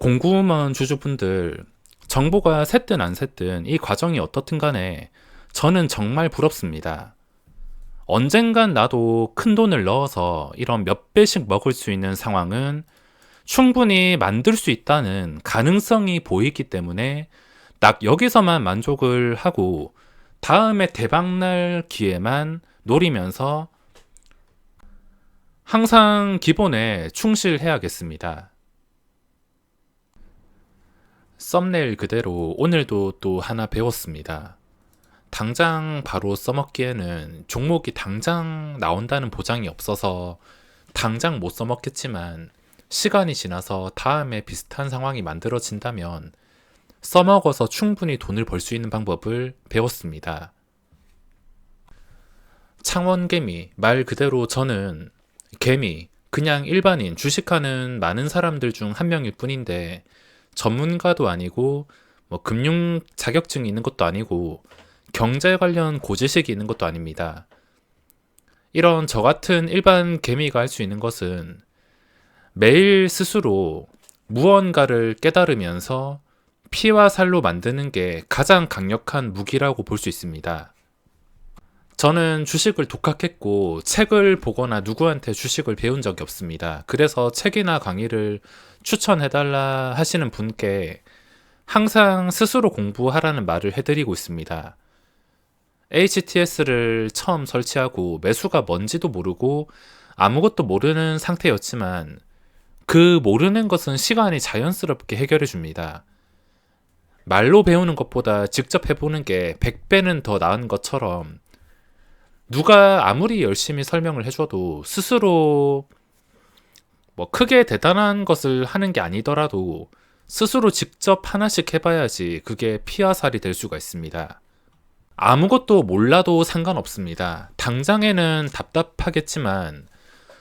공구먼 주주분들, 정보가 샜든 안 샜든 이 과정이 어떻든 간에 저는 정말 부럽습니다. 언젠간 나도 큰 돈을 넣어서 이런 몇 배씩 먹을 수 있는 상황은 충분히 만들 수 있다는 가능성이 보이기 때문에 딱 여기서만 만족을 하고 다음에 대박날 기회만 노리면서 항상 기본에 충실해야겠습니다. 썸네일 그대로 오늘도 또 하나 배웠습니다. 당장 바로 써먹기에는 종목이 당장 나온다는 보장이 없어서 당장 못 써먹겠지만 시간이 지나서 다음에 비슷한 상황이 만들어진다면 써먹어서 충분히 돈을 벌 수 있는 방법을 배웠습니다. 창원개미, 말 그대로 저는 개미, 그냥 일반인, 주식하는 많은 사람들 중 한 명일 뿐인데 전문가도 아니고 금융 자격증이 있는 것도 아니고 경제 관련 고지식이 있는 것도 아닙니다. 이런 저 같은 일반 개미가 할 수 있는 것은 매일 스스로 무언가를 깨달으면서 피와 살로 만드는 게 가장 강력한 무기라고 볼 수 있습니다. 저는 주식을 독학했고 책을 보거나 누구한테 주식을 배운 적이 없습니다. 그래서 책이나 강의를 추천해달라 하시는 분께 항상 스스로 공부하라는 말을 해드리고 있습니다. HTS를 처음 설치하고 매수가 뭔지도 모르고 아무것도 모르는 상태였지만 그 모르는 것은 시간이 자연스럽게 해결해 줍니다. 말로 배우는 것보다 직접 해보는 게 100배는 더 나은 것처럼 누가 아무리 열심히 설명을 해줘도 스스로 크게 대단한 것을 하는 게 아니더라도 스스로 직접 하나씩 해봐야지 그게 피와 살이 될 수가 있습니다. 아무것도 몰라도 상관없습니다. 당장에는 답답하겠지만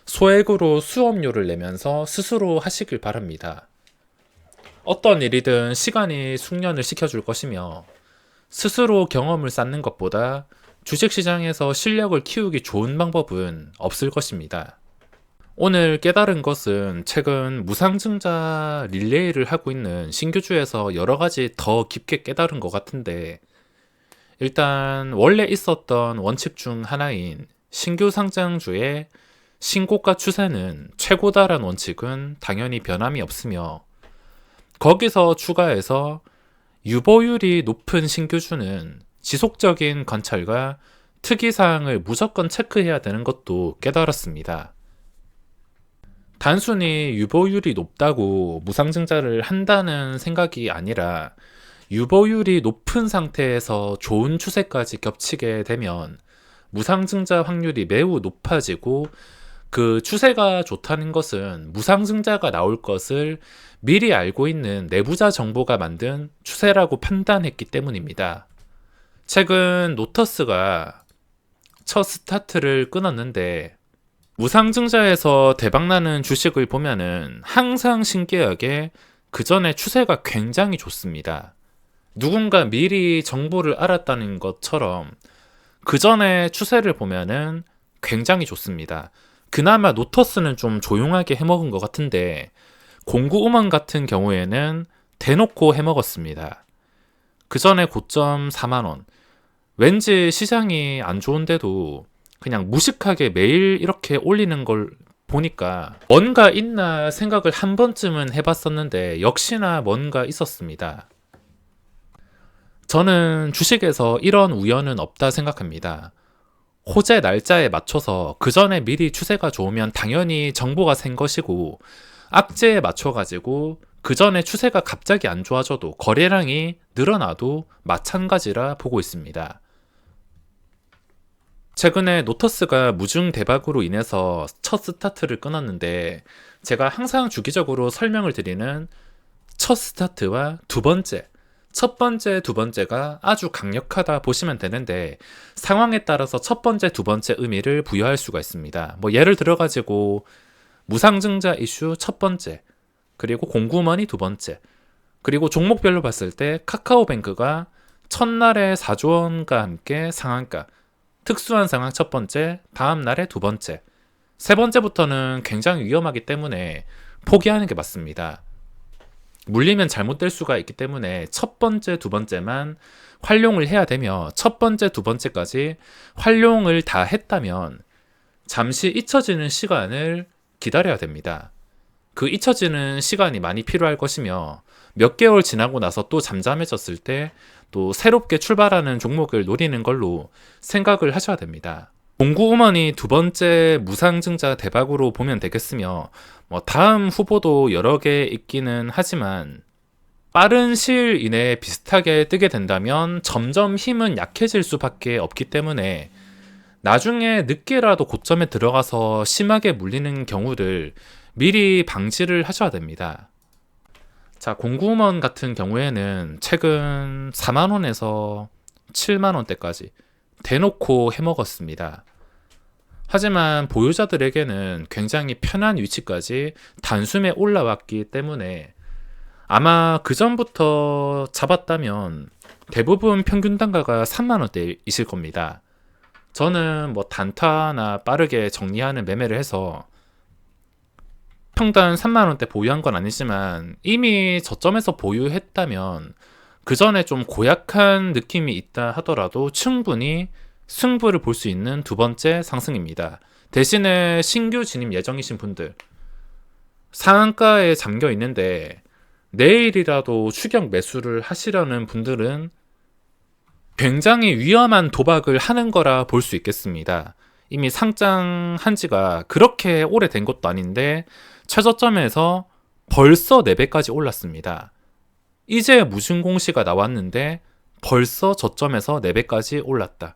소액으로 수업료를 내면서 스스로 하시길 바랍니다. 어떤 일이든 시간이 숙련을 시켜줄 것이며 스스로 경험을 쌓는 것보다 주식시장에서 실력을 키우기 좋은 방법은 없을 것입니다. 오늘 깨달은 것은 최근 무상증자 릴레이를 하고 있는 신규주에서 여러 가지 더 깊게 깨달은 것 같은데, 일단 원래 있었던 원칙 중 하나인 신규 상장주의 신고가 추세는 최고다란 원칙은 당연히 변함이 없으며, 거기서 추가해서 유보율이 높은 신규주는 지속적인 관찰과 특이사항을 무조건 체크해야 되는 것도 깨달았습니다. 단순히 유보율이 높다고 무상증자를 한다는 생각이 아니라 유보율이 높은 상태에서 좋은 추세까지 겹치게 되면 무상증자 확률이 매우 높아지고, 그 추세가 좋다는 것은 무상증자가 나올 것을 미리 알고 있는 내부자 정보가 만든 추세라고 판단했기 때문입니다. 최근 노터스가 첫 스타트를 끊었는데 무상증자에서 대박나는 주식을 보면은 항상 신기하게 그 전에 추세가 굉장히 좋습니다. 누군가 미리 정보를 알았다는 것처럼 그 전에 추세를 보면은 굉장히 좋습니다. 그나마 노터스는 좀 조용하게 해먹은 것 같은데 공구음원 같은 경우에는 대놓고 해먹었습니다. 그 전에 고점 4만원. 왠지 시장이 안 좋은데도 그냥 무식하게 매일 이렇게 올리는 걸 보니까 뭔가 있나 생각을 한 번쯤은 해봤었는데 역시나 뭔가 있었습니다. 저는 주식에서 이런 우연은 없다 생각합니다. 호재 날짜에 맞춰서 그 전에 미리 추세가 좋으면 당연히 정보가 센 것이고, 악재에 맞춰가지고 그 전에 추세가 갑자기 안 좋아져도 거래량이 늘어나도 마찬가지라 보고 있습니다. 최근에 노터스가 무중 대박으로 인해서 첫 스타트를 끊었는데, 제가 항상 주기적으로 설명을 드리는 첫 스타트와 두 번째, 첫 번째, 두 번째가 아주 강력하다 보시면 되는데, 상황에 따라서 첫 번째, 두 번째 의미를 부여할 수가 있습니다. 예를 들어가지고 무상증자 이슈 첫 번째, 그리고 공구머니 두 번째, 그리고 종목별로 봤을 때 카카오뱅크가 첫날에 4조 원과 함께 상한가, 특수한 상황 첫 번째, 다음 날에 두 번째, 세 번째부터는 굉장히 위험하기 때문에 포기하는 게 맞습니다. 물리면 잘못될 수가 있기 때문에 첫 번째, 두 번째만 활용을 해야 되며 첫 번째, 두 번째까지 활용을 다 했다면 잠시 잊혀지는 시간을 기다려야 됩니다. 그 잊혀지는 시간이 많이 필요할 것이며 몇 개월 지나고 나서 또 잠잠해졌을 때 또 새롭게 출발하는 종목을 노리는 걸로 생각을 하셔야 됩니다. 공구우먼이 두 번째 무상증자 대박으로 보면 되겠으며 다음 후보도 여러 개 있기는 하지만 빠른 시일 이내에 비슷하게 뜨게 된다면 점점 힘은 약해질 수밖에 없기 때문에 나중에 늦게라도 고점에 들어가서 심하게 물리는 경우를 미리 방지를 하셔야 됩니다. 자, 공구먼 같은 경우에는 최근 4만원에서 7만원대까지 대놓고 해먹었습니다. 하지만 보유자들에게는 굉장히 편한 위치까지 단숨에 올라왔기 때문에 아마 그 전부터 잡았다면 대부분 평균 단가가 3만원대이실 겁니다. 저는 단타나 빠르게 정리하는 매매를 해서 평단 3만원대 보유한 건 아니지만 이미 저점에서 보유했다면 그 전에 좀 고약한 느낌이 있다 하더라도 충분히 승부를 볼 수 있는 두 번째 상승입니다. 대신에 신규 진입 예정이신 분들, 상한가에 잠겨 있는데 내일이라도 추격 매수를 하시려는 분들은 굉장히 위험한 도박을 하는 거라 볼 수 있겠습니다. 이미 상장한 지가 그렇게 오래된 것도 아닌데 최저점에서 벌써 4배까지 올랐습니다. 이제 무슨 공시가 나왔는데 벌써 저점에서 4배까지 올랐다.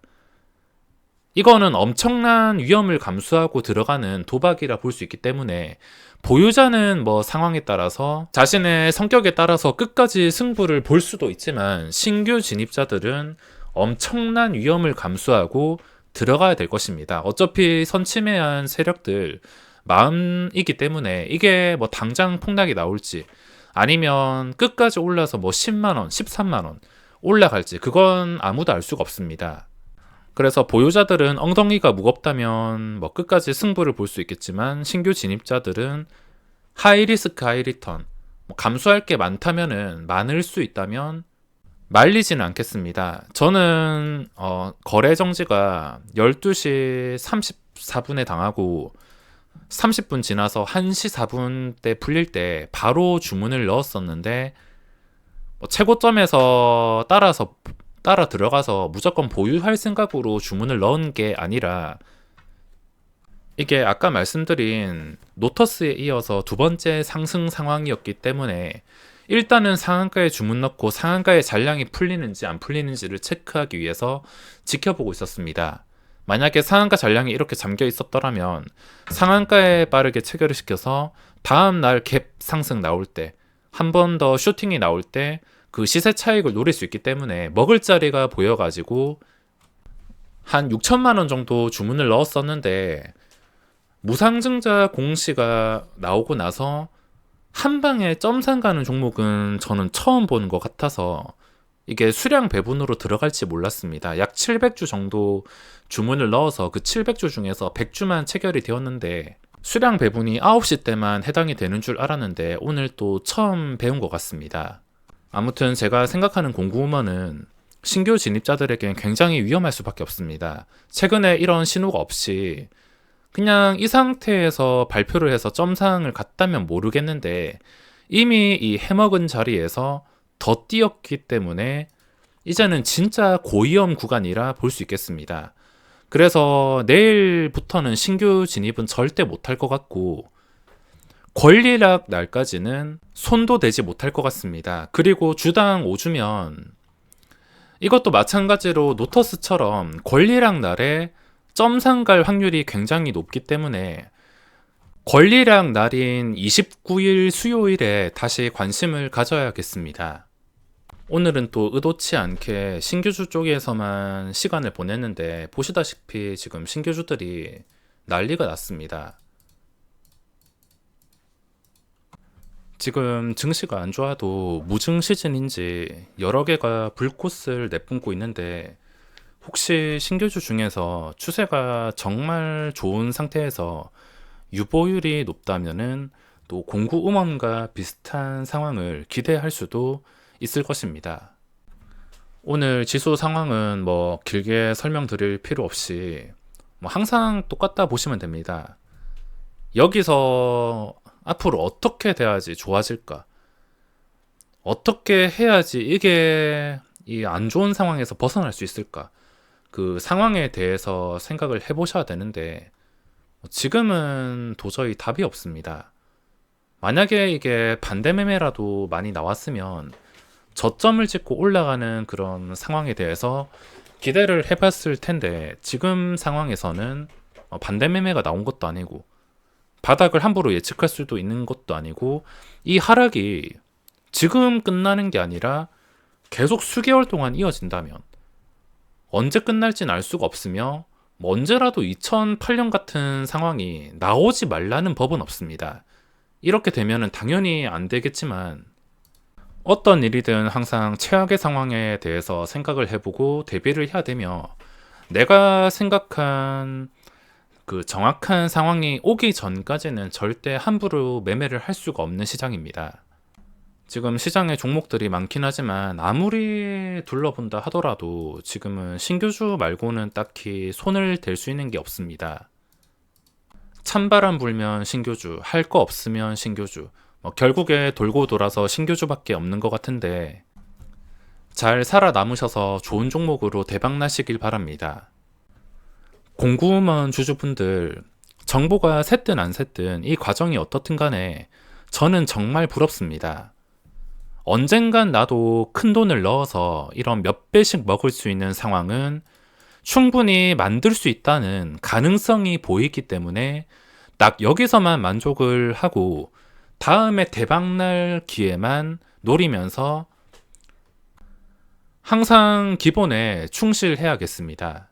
이거는 엄청난 위험을 감수하고 들어가는 도박이라 볼 수 있기 때문에 보유자는 상황에 따라서 자신의 성격에 따라서 끝까지 승부를 볼 수도 있지만 신규 진입자들은 엄청난 위험을 감수하고 들어가야 될 것입니다. 어차피 선침해한 세력들 마음이기 때문에 이게 당장 폭락이 나올지 아니면 끝까지 올라서 10만원, 13만원 올라갈지 그건 아무도 알 수가 없습니다. 그래서 보유자들은 엉덩이가 무겁다면 끝까지 승부를 볼 수 있겠지만 신규 진입자들은 하이리스크 하이리턴 감수할 게 많다면은 많을 수 있다면 말리지는 않겠습니다. 저는 거래 정지가 12시 34분에 당하고 30분 지나서 1시 4분 때 풀릴 때 바로 주문을 넣었었는데 최고점에서 따라 들어가서 무조건 보유할 생각으로 주문을 넣은 게 아니라 이게 아까 말씀드린 노터스에 이어서 두 번째 상승 상황이었기 때문에 일단은 상한가에 주문 넣고 상한가의 잔량이 풀리는지 안 풀리는지를 체크하기 위해서 지켜보고 있었습니다. 만약에 상한가 잔량이 이렇게 잠겨 있었더라면 상한가에 빠르게 체결을 시켜서 다음날 갭 상승 나올 때 한 번 더 슈팅이 나올 때 그 시세 차익을 노릴 수 있기 때문에 먹을 자리가 보여가지고 한 6천만 원 정도 주문을 넣었었는데 무상증자 공시가 나오고 나서 한 방에 점상 가는 종목은 저는 처음 보는 것 같아서 이게 수량 배분으로 들어갈지 몰랐습니다. 약 700주 정도 주문을 넣어서 그 700주 중에서 100주만 체결이 되었는데 수량 배분이 9시 때만 해당이 되는 줄 알았는데 오늘 또 처음 배운 것 같습니다. 아무튼 제가 생각하는 공구우먼은 신규 진입자들에겐 굉장히 위험할 수밖에 없습니다. 최근에 이런 신호가 없이 그냥 이 상태에서 발표를 해서 점상을 갔다면 모르겠는데 이미 이 해먹은 자리에서 더 뛰었기 때문에 이제는 진짜 고위험 구간이라 볼 수 있겠습니다. 그래서 내일부터는 신규 진입은 절대 못할 것 같고 권리락 날까지는 손도 대지 못할 것 같습니다. 그리고 주당 5주면 이것도 마찬가지로 노터스처럼 권리락 날에 점상 갈 확률이 굉장히 높기 때문에 권리락 날인 29일 수요일에 다시 관심을 가져야겠습니다. 오늘은 또 의도치 않게 신규주 쪽에서만 시간을 보냈는데 보시다시피 지금 신규주들이 난리가 났습니다. 지금 증시가 안 좋아도 무증 시즌인지 여러 개가 불꽃을 내뿜고 있는데 혹시 신규주 중에서 추세가 정말 좋은 상태에서 유보율이 높다면은 또 공구 음원과 비슷한 상황을 기대할 수도 있을 것입니다. 오늘 지수 상황은 뭐 길게 설명드릴 필요 없이 뭐 항상 똑같다 보시면 됩니다. 여기서 앞으로 어떻게 돼야지 좋아질까? 어떻게 해야지 이게 이 안 좋은 상황에서 벗어날 수 있을까? 그 상황에 대해서 생각을 해보셔야 되는데 지금은 도저히 답이 없습니다. 만약에 이게 반대 매매라도 많이 나왔으면 저점을 찍고 올라가는 그런 상황에 대해서 기대를 해봤을 텐데 지금 상황에서는 반대 매매가 나온 것도 아니고 바닥을 함부로 예측할 수도 있는 것도 아니고 이 하락이 지금 끝나는 게 아니라 계속 수개월 동안 이어진다면 언제 끝날지는 알 수가 없으며 뭐 언제라도 2008년 같은 상황이 나오지 말라는 법은 없습니다. 이렇게 되면은 당연히 안 되겠지만 어떤 일이든 항상 최악의 상황에 대해서 생각을 해보고 대비를 해야 되며 내가 생각한 그 정확한 상황이 오기 전까지는 절대 함부로 매매를 할 수가 없는 시장입니다. 지금 시장에 종목들이 많긴 하지만 아무리 둘러본다 하더라도 지금은 신규주 말고는 딱히 손을 댈 수 있는 게 없습니다. 찬바람 불면 신규주, 할 거 없으면 신규주, 결국에 돌고 돌아서 신규주밖에 없는 것 같은데 잘 살아남으셔서 좋은 종목으로 대박 나시길 바랍니다. 공구음원 주주분들, 정보가 샜든 안 샜든 이 과정이 어떻든 간에 저는 정말 부럽습니다. 언젠간 나도 큰 돈을 넣어서 이런 몇 배씩 먹을 수 있는 상황은 충분히 만들 수 있다는 가능성이 보이기 때문에 딱 여기서만 만족을 하고 다음에 대박날 기회만 노리면서 항상 기본에 충실해야겠습니다.